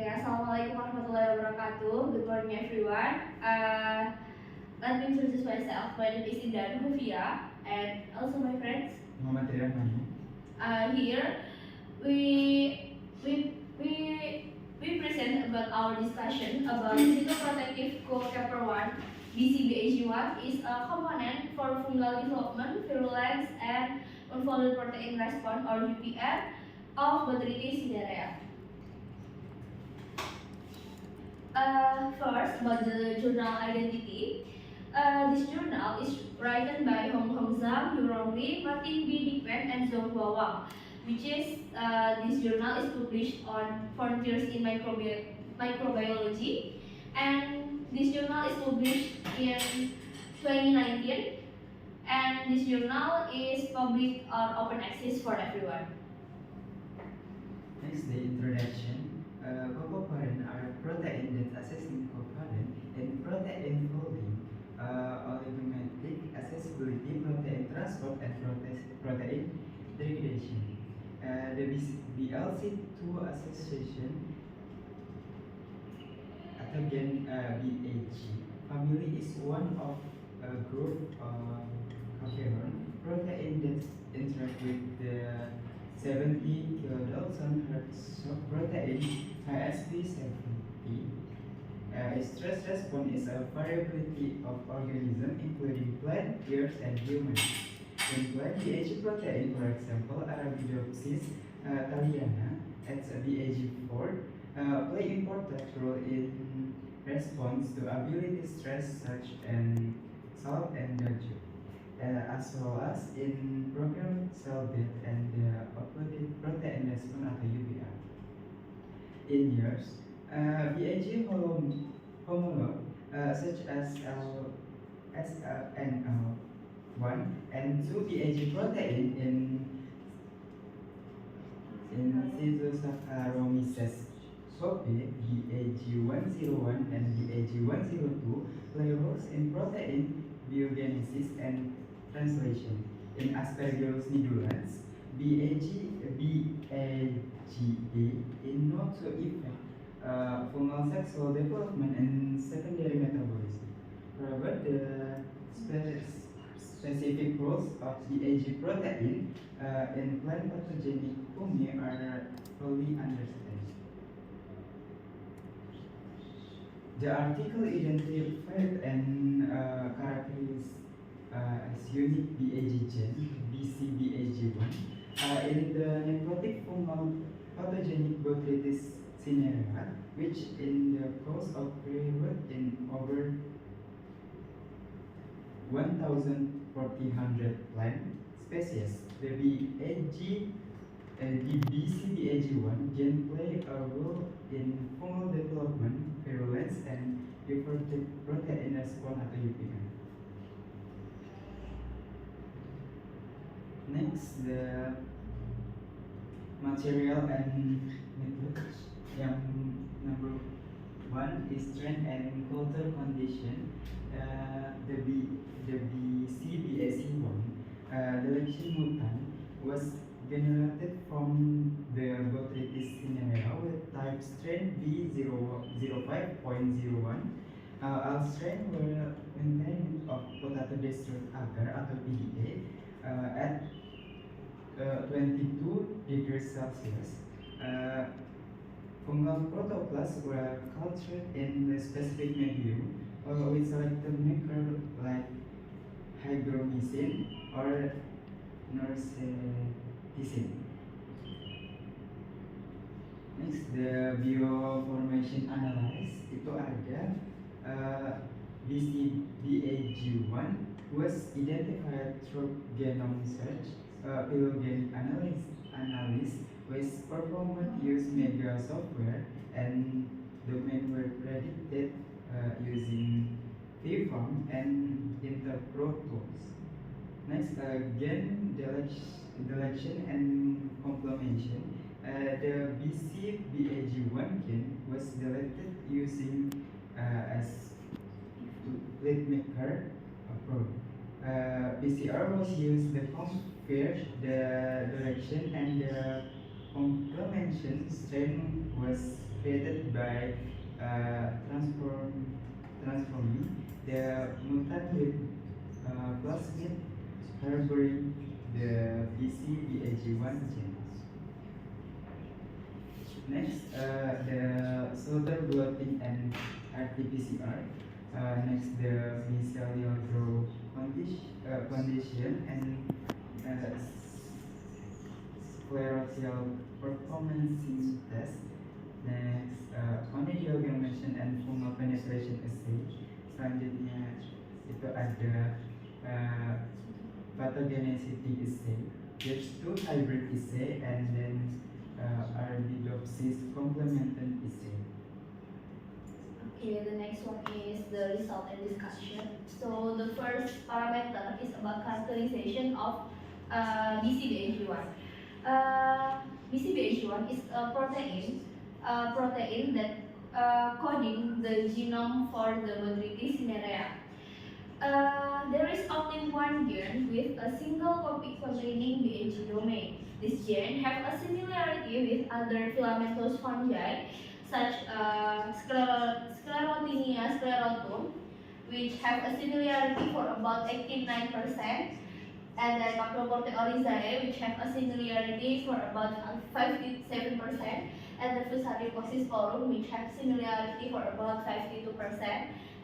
Okay, Assalamualaikum warahmatullahi wabarakatuh. Good morning, everyone. Let me introduce myself. My name is Indah Hufia, and also my friends. Muhammad Tirahmani. Here, we we we we present about our discussion about cytoprotective co-caper-1. BCBAG1 is a component for fungal development, virulence, and unfolded protein response or UPR of Botrytis cinerea. First, about the journal identity. This journal is written by Hong Hong Zhang, Yurong Li, Martin B. Dickman, and Zhong Hua Wang, which is this journal is published on Frontiers in Microbiology, and this journal is published in 2019, and this journal is public or open access for everyone. Next, the introduction. Cocoparent are protein that assessing coparent and protein folding, oligometric accessibility, protein transport, and protein degradation. The BLC2 association, again BAG family is one of a group of coherent protein that interact with the 70 kilodalton Hertz protein HSP70. Stress response is a variability of organisms including plant, earth, and humans. In plant, BAG protein, for example, Arabidopsis thaliana, it's a BAG4, play important role in response to ability stress such as salt and danger, as well as in programmed cell death and uploaded protein response atau UPR. In years, BAG homolog such as SLNL1 and 2 BAG protein in Schizosaccharomyces copy BAG101 and BAG102 play roles in protein biogenesis and translation. In Aspergillus nidulans, BAGA in not to effect fungal sexual development and secondary metabolism. However, the specific roles of BAG protein in plant pathogenic fungi are fully understood. The article identified and characterized as unique BAG gene, BCBAG1, in the necrotic fungal pathogenic Botrytis cinerea, which in the course of period in over 1,400 plant species. The BCBAG1 gene play a role in fungal development, virulence, and different protein response atau UPR. Next, the material and methods. Yang number one is strength and culture condition. The BCBAC1 deletion mutant was generated from the Botrytis cinerea with type strain B005.01. All strains were maintained of potato destroyed agar atau PDA at 22 degrees Celsius. Fungal protoplasts were cultured in the specific medium with selected marker like hygromycin or norceticin. Next, the bioformation analysis itu ada BCBAG1 was identified through genome search, phylogenetic analysis was performed using Mega software, and domain were predicted using VFarm and Interpro tools. Next, gen deletion and complementation. The BCBAG1 gene was deleted using as lead maker approach. PCR was used to compare the direction, and the complementation strain was created by transforming the mutant with plasmid harboring the BCBAG1 gene. Next, the solder blotting and RT-PCR. Next, the cellular growth condition and sclerotial performance test. Next, conidial dimension and fungal penetration assay. Selanjutnya itu ada pathogenicity assay. There's two hybrid assay and then Arabidopsis complemented assay. Okay, the next one is the result and discussion. So the first parameter is about characterization of BCBAG1. BCBAG1 is a protein that coding the genome for the Botrytis cinerea. There is only one gene with a single copy containing BAG domain. This gene have a similarity with other filamentous fungi such Sclerotinia sclerotum, which have a similarity for about 89%, and then Macroproteorizae, which have a similarity for about 57%, and the Fusariumposis florum, which have similarity for about 52%,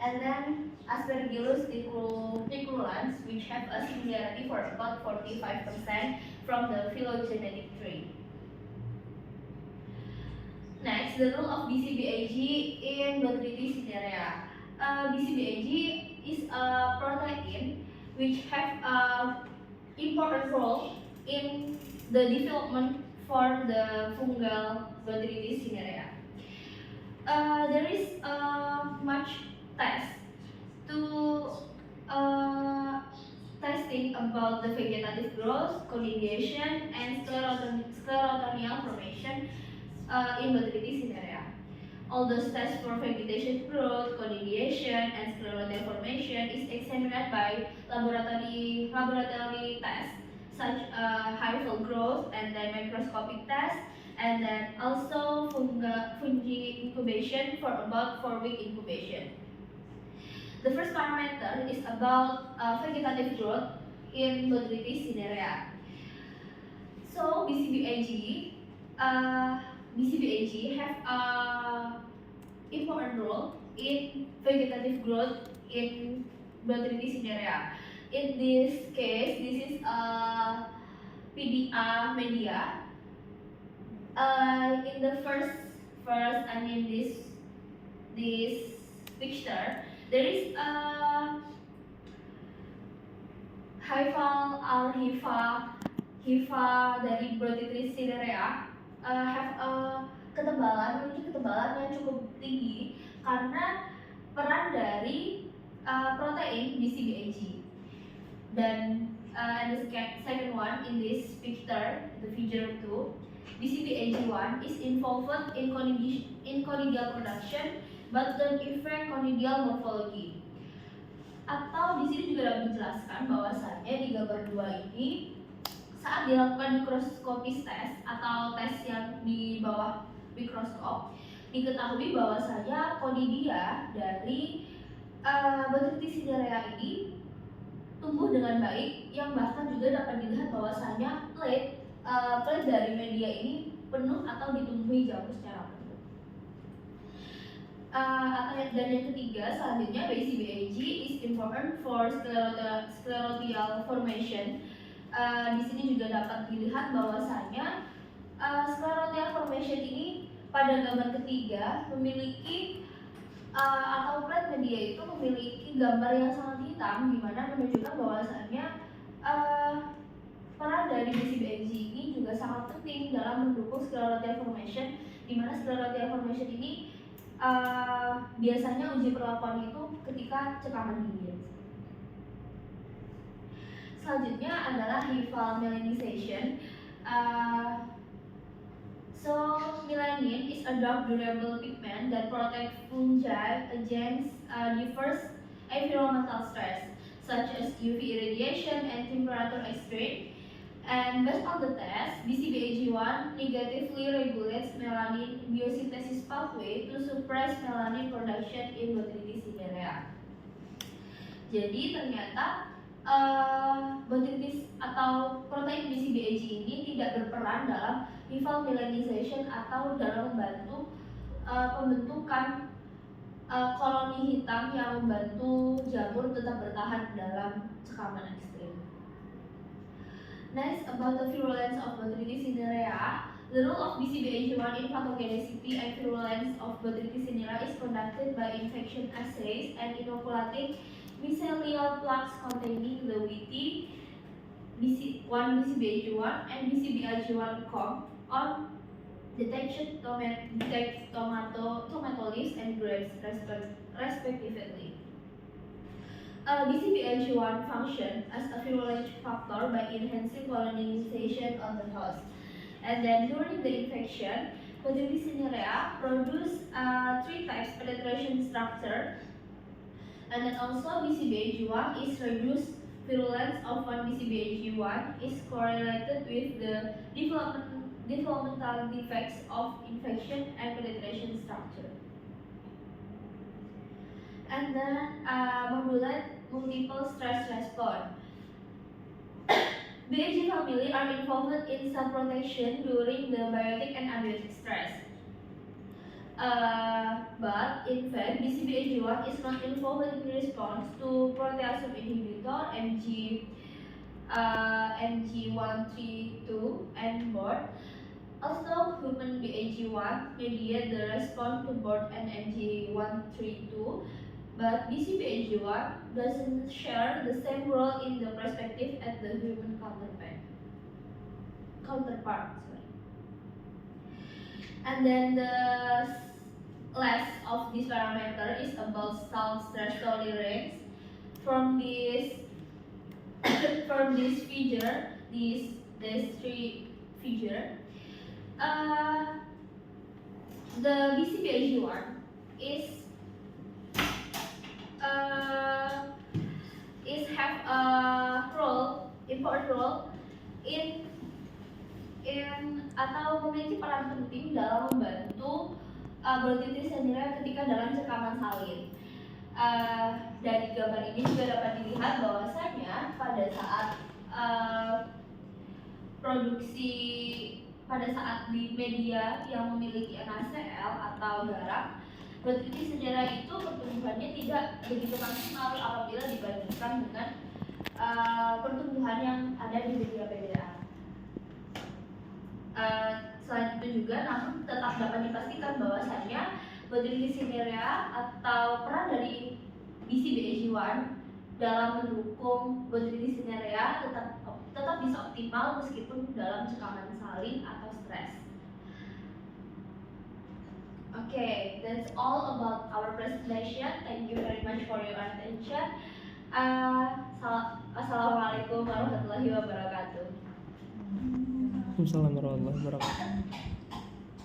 and then Aspergillus niculans, which have a similarity for about 45% from the phylogenetic tree. Next, the role of BCBAG in Botrytis cinerea. BCBAG is a protein which have an important role in the development for the fungal Botrytis cinerea. There is much test to testing about the vegetative growth, conidiation, and sclerotial formation in Botrytis cinerea. All those tests for vegetation growth, conidiation, and sclerotial formation is examined by laboratory tests such high cell growth and then microscopic tests, and then also fungi incubation for about 4-week incubation. The first parameter is about vegetative growth in Botrytis cinerea. So BCBAG have a important role in vegetative growth in Botrytis cinerea. In this case, this is a PDA media. In the first, I mean this picture, there is a hifa dari Botrytis cinerea have a memiliki ketebalan yang cukup tinggi karena peran dari protein BCBAG. Dan and the second one in this picture, the figure 2, BCBAG1 is involved in conidial production but don't affect conidial morphology. Atau di sini juga dapat dijelaskan bahwasannya di gambar 2 ini saat dilakukan mikroskopis tes atau tes yang di bawah mikroskop, diketahui bahwasanya konidia dari Botrytis cinerea ini tumbuh dengan baik, yang bahkan juga dapat dilihat bahwasanya plate dari media ini penuh atau ditumbuhi jamur secara penuh. Dan yang ketiga, selanjutnya BCBAG is important for sclerotial formation. Di sini juga dapat dilihat bahwasanya sclerotial formation ini pada gambar ketiga memiliki atau plate media itu memiliki gambar yang sangat hitam, di mana menunjukkan bahwasanya peran dari BCBAG ini juga sangat penting dalam mendukung sclerotial formation, di mana sclerotial formation ini biasanya uji perlakuan itu ketika cekaman dingin. Selanjutnya adalah hival melanization. So melanin is a dark durable pigment that protects fungi against diverse environmental stress such as UV irradiation and temperature extreme. And based on the test, BCBAG1 negatively regulates melanin biosynthesis pathway to suppress melanin production in Botrytis cinerea. Jadi ternyata Botrytis atau protein BCBAG ini tidak berperan dalam rival melanization atau dalam membantu pembentukan koloni hitam yang membantu jamur tetap bertahan dalam cekaman ekstrim. Next, about the virulence of Botrytis cinerea, the role of BCBAG1 in pathogenicity and virulence of Botrytis cinerea is conducted by infection assays and inoculating mycelial plaques containing the wheaty BC1 BCBAG1 and BCBAG1 comp on detect tomato leaves and grapes respectively. BCBAG1 function as a virulence factor by enhancing colonization on the host. And then during the infection, Botrytis cinerea produce 3 types penetration structure. And then also BCBAG1 is reduced virulence of one BCBAG1 is correlated with the developmental defects of infection and penetration structure. And then modulate multiple stress response. BAG family are involved in cell protection during the biotic and abiotic stress. But in fact, BCBAG1 is not involved in response to proteasome inhibitor MG132 and BORD. Also, human BAG1 mediate the response to BORD and MG132, but BCBAG1 doesn't share the same role in the perspective as the human counterpart. And then the last of this parameter is about cell stress tolerance. From this figure, this 3 figure, the BCBAG1 is have a important role in atau memiliki peran penting dalam membantu Botrytis cinerea ketika dalam cekaman salin. Dari gambar ini juga dapat dilihat bahwasanya pada saat pada saat di media yang memiliki NaCl atau garam, Botrytis cinerea itu pertumbuhannya tidak begitu maksimal apabila dibandingkan dengan pertumbuhan yang ada di media PDA. Selain itu juga, namun tetap dapat dipastikan bahwasanya Botrytis cinerea atau peran dari BCBAG1 dalam mendukung Botrytis cinerea tetap bisa optimal meskipun dalam cekaman salin atau stres. Okay, that's all about our presentation. Thank you very much for your attention. Assalamualaikum warahmatullahi wabarakatuh. Waalaikumsalam warahmatullahi wabarakatuh.